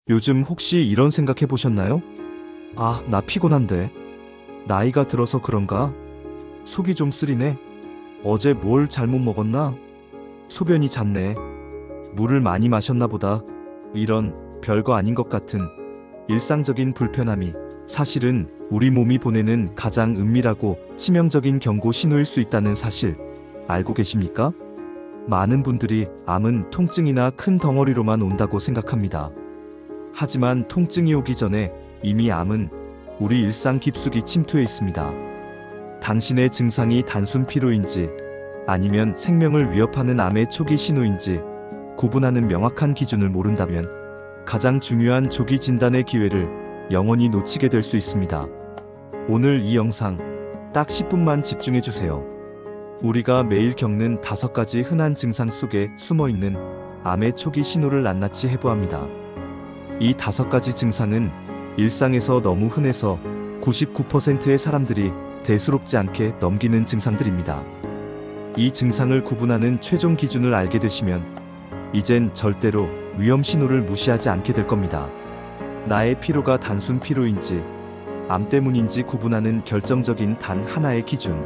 요즘 혹시 이런 생각 해보셨나요? 아, 나 피곤한데. 나이가 들어서 그런가? 속이 좀 쓰리네. 어제 뭘 잘못 먹었나? 소변이 잦네. 물을 많이 마셨나 보다. 이런 별거 아닌 것 같은 일상적인 불편함이 사실은 우리 몸이 보내는 가장 은밀하고 치명적인 경고 신호일 수 있다는 사실 알고 계십니까? 많은 분들이 암은 통증이나 큰 덩어리로만 온다고 생각합니다. 하지만 통증이 오기 전에 이미 암은 우리 일상 깊숙이 침투해 있습니다. 당신의 증상이 단순 피로인지 아니면 생명을 위협하는 암의 초기 신호인지 구분하는 명확한 기준을 모른다면 가장 중요한 조기 진단의 기회를 영원히 놓치게 될 수 있습니다. 오늘 이 영상 딱 10분만 집중해 주세요. 우리가 매일 겪는 5가지 흔한 증상 속에 숨어있는 암의 초기 신호를 낱낱이 해부합니다. 이 5가지 증상은 일상에서 너무 흔해서 99%의 사람들이 대수롭지 않게 넘기는 증상들입니다. 이 증상을 구분하는 최종 기준을 알게 되시면 이젠 절대로 위험 신호를 무시하지 않게 될 겁니다. 나의 피로가 단순 피로인지 암 때문인지 구분하는 결정적인 단 하나의 기준.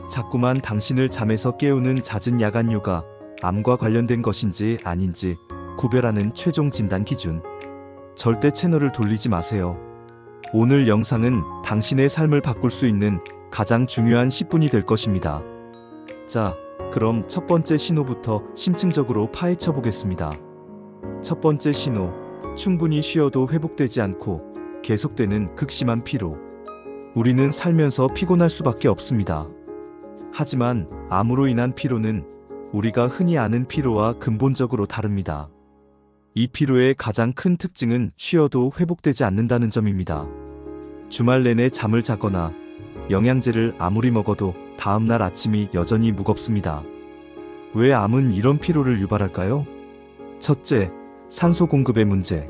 자꾸만 당신을 잠에서 깨우는 잦은 야간요가 암과 관련된 것인지 아닌지 구별하는 최종 진단 기준. 절대 채널을 돌리지 마세요. 오늘 영상은 당신의 삶을 바꿀 수 있는 가장 중요한 10분이 될 것입니다. 자, 그럼 첫 번째 신호부터 심층적으로 파헤쳐 보겠습니다. 첫 번째 신호, 충분히 쉬어도 회복되지 않고 계속되는 극심한 피로. 우리는 살면서 피곤할 수밖에 없습니다. 하지만 암으로 인한 피로는 우리가 흔히 아는 피로와 근본적으로 다릅니다. 이 피로의 가장 큰 특징은 쉬어도 회복되지 않는다는 점입니다. 주말 내내 잠을 자거나 영양제를 아무리 먹어도 다음날 아침이 여전히 무겁습니다. 왜 암은 이런 피로를 유발할까요? 첫째, 산소 공급의 문제.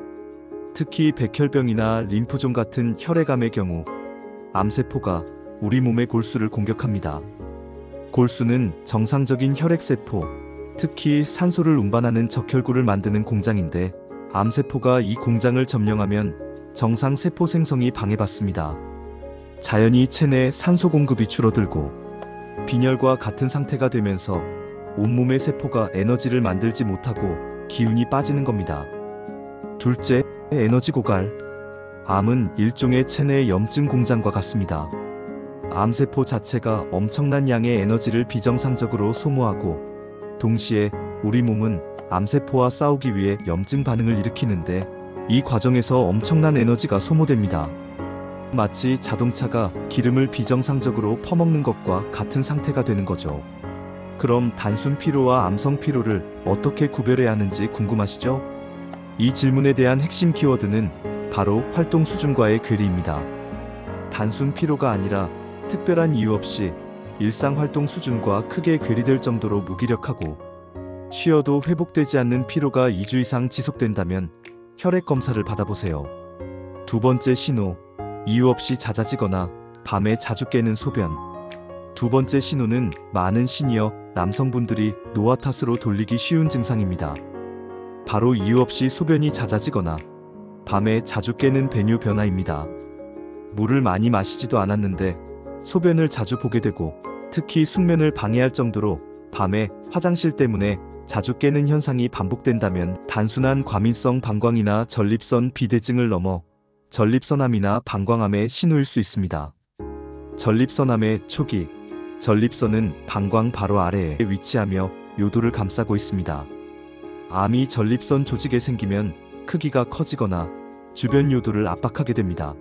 특히 백혈병이나 림프종 같은 혈액암의 경우 암세포가 우리 몸의 골수를 공격합니다. 골수는 정상적인 혈액세포, 특히 산소를 운반하는 적혈구를 만드는 공장인데 암세포가 이 공장을 점령하면 정상 세포 생성이 방해받습니다. 자연히 체내 산소 공급이 줄어들고 빈혈과 같은 상태가 되면서 온몸의 세포가 에너지를 만들지 못하고 기운이 빠지는 겁니다. 둘째, 에너지 고갈. 암은 일종의 체내 염증 공장과 같습니다. 암세포 자체가 엄청난 양의 에너지를 비정상적으로 소모하고 동시에 우리 몸은 암세포와 싸우기 위해 염증 반응을 일으키는데 이 과정에서 엄청난 에너지가 소모됩니다. 마치 자동차가 기름을 비정상적으로 퍼먹는 것과 같은 상태가 되는 거죠. 그럼 단순 피로와 암성 피로를 어떻게 구별해야 하는지 궁금하시죠? 이 질문에 대한 핵심 키워드는 바로 활동 수준과의 괴리입니다. 단순 피로가 아니라 특별한 이유 없이 일상 활동 수준과 크게 괴리될 정도로 무기력하고 쉬어도 회복되지 않는 피로가 2주 이상 지속된다면 혈액 검사를 받아보세요. 두 번째 신호, 이유 없이 잦아지거나 밤에 자주 깨는 소변. 두 번째 신호는 많은 시니어 남성분들이 노화 탓으로 돌리기 쉬운 증상입니다. 바로 이유 없이 소변이 잦아지거나 밤에 자주 깨는 배뇨 변화입니다. 물을 많이 마시지도 않았는데 소변을 자주 보게 되고 특히 숙면을 방해할 정도로 밤에 화장실 때문에 자주 깨는 현상이 반복된다면 단순한 과민성 방광이나 전립선 비대증을 넘어 전립선암이나 방광암의 신호일 수 있습니다. 전립선암의 초기, 전립선은 방광 바로 아래에 위치하며 요도를 감싸고 있습니다. 암이 전립선 조직에 생기면 크기가 커지거나 주변 요도를 압박하게 됩니다.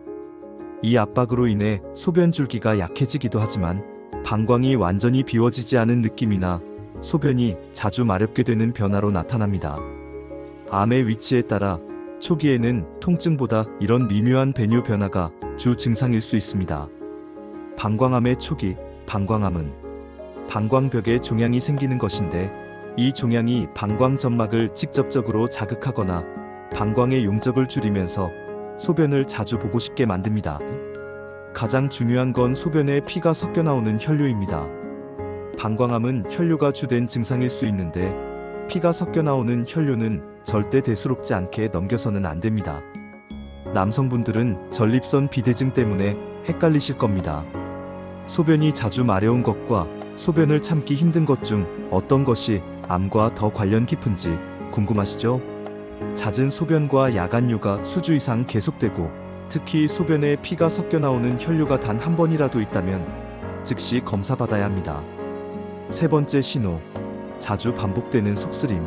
이 압박으로 인해 소변 줄기가 약해지기도 하지만 방광이 완전히 비워지지 않은 느낌이나 소변이 자주 마렵게 되는 변화로 나타납니다. 암의 위치에 따라 초기에는 통증보다 이런 미묘한 배뇨 변화가 주 증상일 수 있습니다. 방광암의 초기, 방광암은 방광벽에 종양이 생기는 것인데 이 종양이 방광 점막을 직접적으로 자극하거나 방광의 용적을 줄이면서 소변을 자주 보고 싶게 만듭니다. 가장 중요한 건 소변에 피가 섞여 나오는 혈뇨입니다. 방광암은 혈뇨가 주된 증상일 수 있는데 피가 섞여 나오는 혈류는 절대 대수롭지 않게 넘겨서는 안 됩니다. 남성분들은 전립선 비대증 때문에 헷갈리실 겁니다. 소변이 자주 마려운 것과 소변을 참기 힘든 것 중 어떤 것이 암과 더 관련 깊은지 궁금하시죠? 잦은 소변과 야간류가 수주 이상 계속되고 특히 소변에 피가 섞여 나오는 혈류가 단 한 번이라도 있다면 즉시 검사받아야 합니다. 세 번째 신호, 자주 반복되는 속쓰림.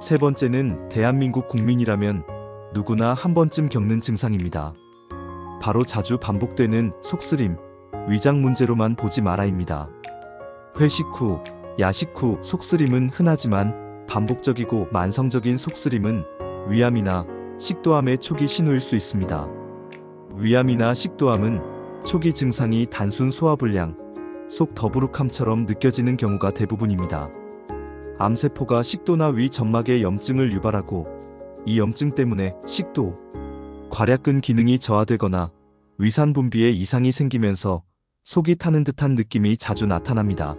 세 번째는 대한민국 국민이라면 누구나 한 번쯤 겪는 증상입니다. 바로 자주 반복되는 속쓰림, 위장 문제로만 보지 마라입니다. 회식 후, 야식 후 속쓰림은 흔하지만 반복적이고 만성적인 속쓰림은 위암이나 식도암의 초기 신호일 수 있습니다. 위암이나 식도암은 초기 증상이 단순 소화불량, 속 더부룩함처럼 느껴지는 경우가 대부분입니다. 암세포가 식도나 위 점막에 염증을 유발하고 이 염증 때문에 식도, 괄약근 기능이 저하되거나 위산 분비에 이상이 생기면서 속이 타는 듯한 느낌이 자주 나타납니다.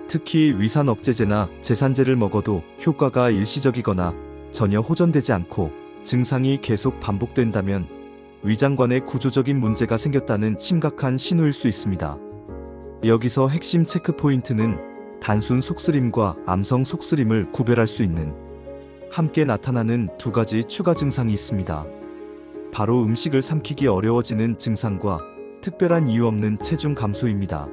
특히 위산 억제제나 제산제를 먹어도 효과가 일시적이거나 전혀 호전되지 않고 증상이 계속 반복된다면 위장관에 구조적인 문제가 생겼다는 심각한 신호일 수 있습니다. 여기서 핵심 체크 포인트는 단순 속쓰림과 암성 속쓰림을 구별할 수 있는 함께 나타나는 두 가지 추가 증상이 있습니다. 바로 음식을 삼키기 어려워지는 증상과 특별한 이유 없는 체중 감소입니다.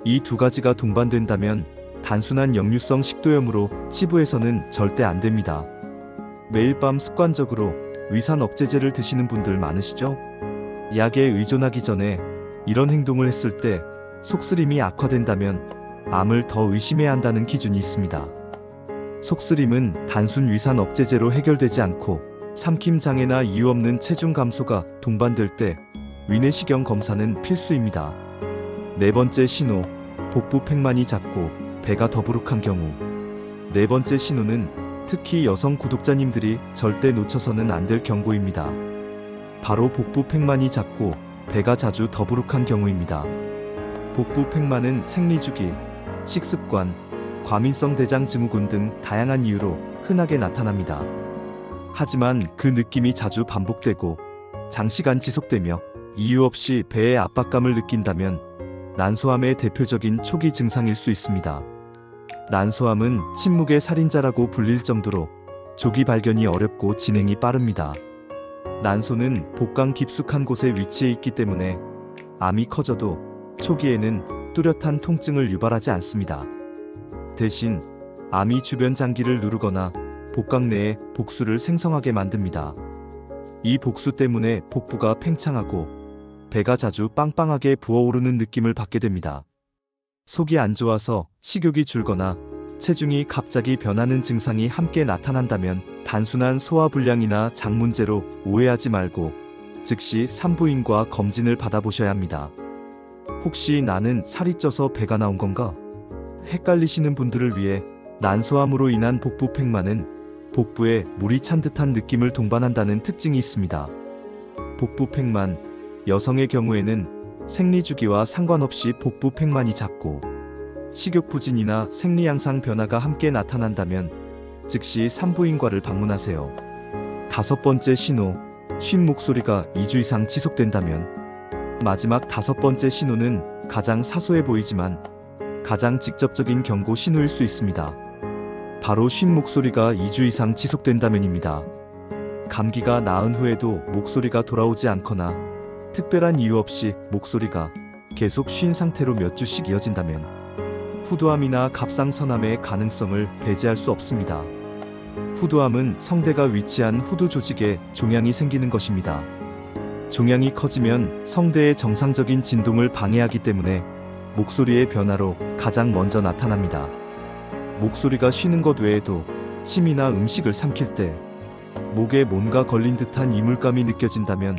이 두 가지가 동반된다면 단순한 역류성 식도염으로 치부해서는 절대 안 됩니다. 매일 밤 습관적으로 위산 억제제를 드시는 분들 많으시죠? 약에 의존하기 전에 이런 행동을 했을 때 속쓰림이 악화된다면 암을 더 의심해야 한다는 기준이 있습니다. 속쓰림은 단순 위산 억제제로 해결되지 않고 삼킴 장애나 이유 없는 체중 감소가 동반될 때 위내시경 검사는 필수입니다. 네 번째 신호, 복부 팽만이 작고 배가 더부룩한 경우. 네 번째 신호는 특히 여성 구독자님들이 절대 놓쳐서는 안 될 경고입니다. 바로 복부 팽만이 작고 배가 자주 더부룩한 경우입니다. 복부 팽만은 생리주기, 식습관, 과민성 대장 증후군 등 다양한 이유로 흔하게 나타납니다. 하지만 그 느낌이 자주 반복되고 장시간 지속되며 이유 없이 배에 압박감을 느낀다면 난소암의 대표적인 초기 증상일 수 있습니다. 난소암은 침묵의 살인자라고 불릴 정도로 조기 발견이 어렵고 진행이 빠릅니다. 난소는 복강 깊숙한 곳에 위치해 있기 때문에 암이 커져도 초기에는 뚜렷한 통증을 유발하지 않습니다. 대신 암이 주변 장기를 누르거나 복강 내에 복수를 생성하게 만듭니다. 이 복수 때문에 복부가 팽창하고 배가 자주 빵빵하게 부어오르는 느낌을 받게 됩니다. 속이 안 좋아서 식욕이 줄거나 체중이 갑자기 변하는 증상이 함께 나타난다면 단순한 소화불량이나 장 문제로 오해하지 말고 즉시 산부인과 검진을 받아보셔야 합니다. 혹시 나는 살이 쪄서 배가 나온 건가? 헷갈리시는 분들을 위해 난소암으로 인한 복부 팽만은 복부에 물이 찬 듯한 느낌을 동반한다는 특징이 있습니다. 복부 팽만, 여성의 경우에는 생리주기와 상관없이 복부 팽만이 작고 식욕 부진이나 생리 양상 변화가 함께 나타난다면 즉시 산부인과를 방문하세요. 다섯 번째 신호, 쉰 목소리가 2주 이상 지속된다면. 마지막 다섯 번째 신호는 가장 사소해 보이지만 가장 직접적인 경고 신호일 수 있습니다. 바로 쉰 목소리가 2주 이상 지속된다면입니다. 감기가 나은 후에도 목소리가 돌아오지 않거나 특별한 이유 없이 목소리가 계속 쉰 상태로 몇 주씩 이어진다면 후두암이나 갑상선암의 가능성을 배제할 수 없습니다. 후두암은 성대가 위치한 후두 조직에 종양이 생기는 것입니다. 종양이 커지면 성대의 정상적인 진동을 방해하기 때문에 목소리의 변화로 가장 먼저 나타납니다. 목소리가 쉬는 것 외에도 침이나 음식을 삼킬 때 목에 뭔가 걸린 듯한 이물감이 느껴진다면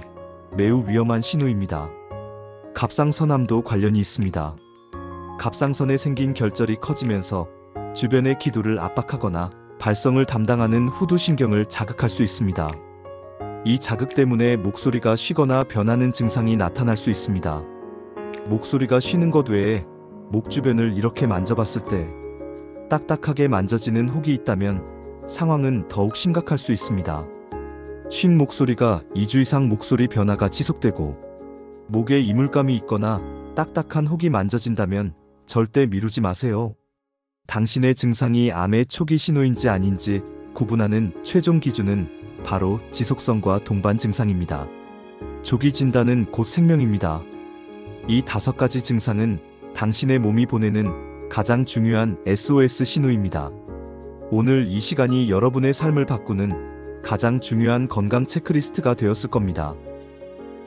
매우 위험한 신호입니다. 갑상선암도 관련이 있습니다. 갑상선에 생긴 결절이 커지면서 주변의 기도를 압박하거나 발성을 담당하는 후두신경을 자극할 수 있습니다. 이 자극 때문에 목소리가 쉬거나 변하는 증상이 나타날 수 있습니다. 목소리가 쉬는 것 외에 목 주변을 이렇게 만져봤을 때 딱딱하게 만져지는 혹이 있다면 상황은 더욱 심각할 수 있습니다. 쉰 목소리가 2주 이상 목소리 변화가 지속되고 목에 이물감이 있거나 딱딱한 혹이 만져진다면 절대 미루지 마세요. 당신의 증상이 암의 초기 신호인지 아닌지 구분하는 최종 기준은 바로 지속성과 동반 증상입니다. 조기 진단은 곧 생명입니다. 이 5가지 증상은 당신의 몸이 보내는 가장 중요한 SOS 신호입니다. 오늘 이 시간이 여러분의 삶을 바꾸는 가장 중요한 건강 체크리스트가 되었을 겁니다.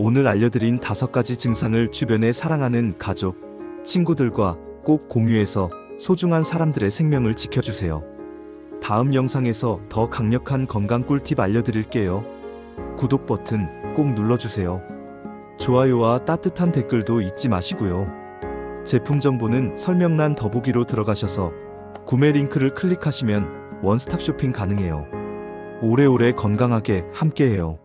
오늘 알려드린 5가지 증상을 주변에 사랑하는 가족, 친구들과 꼭 공유해서 소중한 사람들의 생명을 지켜주세요. 다음 영상에서 더 강력한 건강 꿀팁 알려드릴게요. 구독 버튼 꼭 눌러주세요. 좋아요와 따뜻한 댓글도 잊지 마시고요. 제품 정보는 설명란 더보기로 들어가셔서 구매 링크를 클릭하시면 원스톱 쇼핑 가능해요. 오래오래 건강하게 함께해요.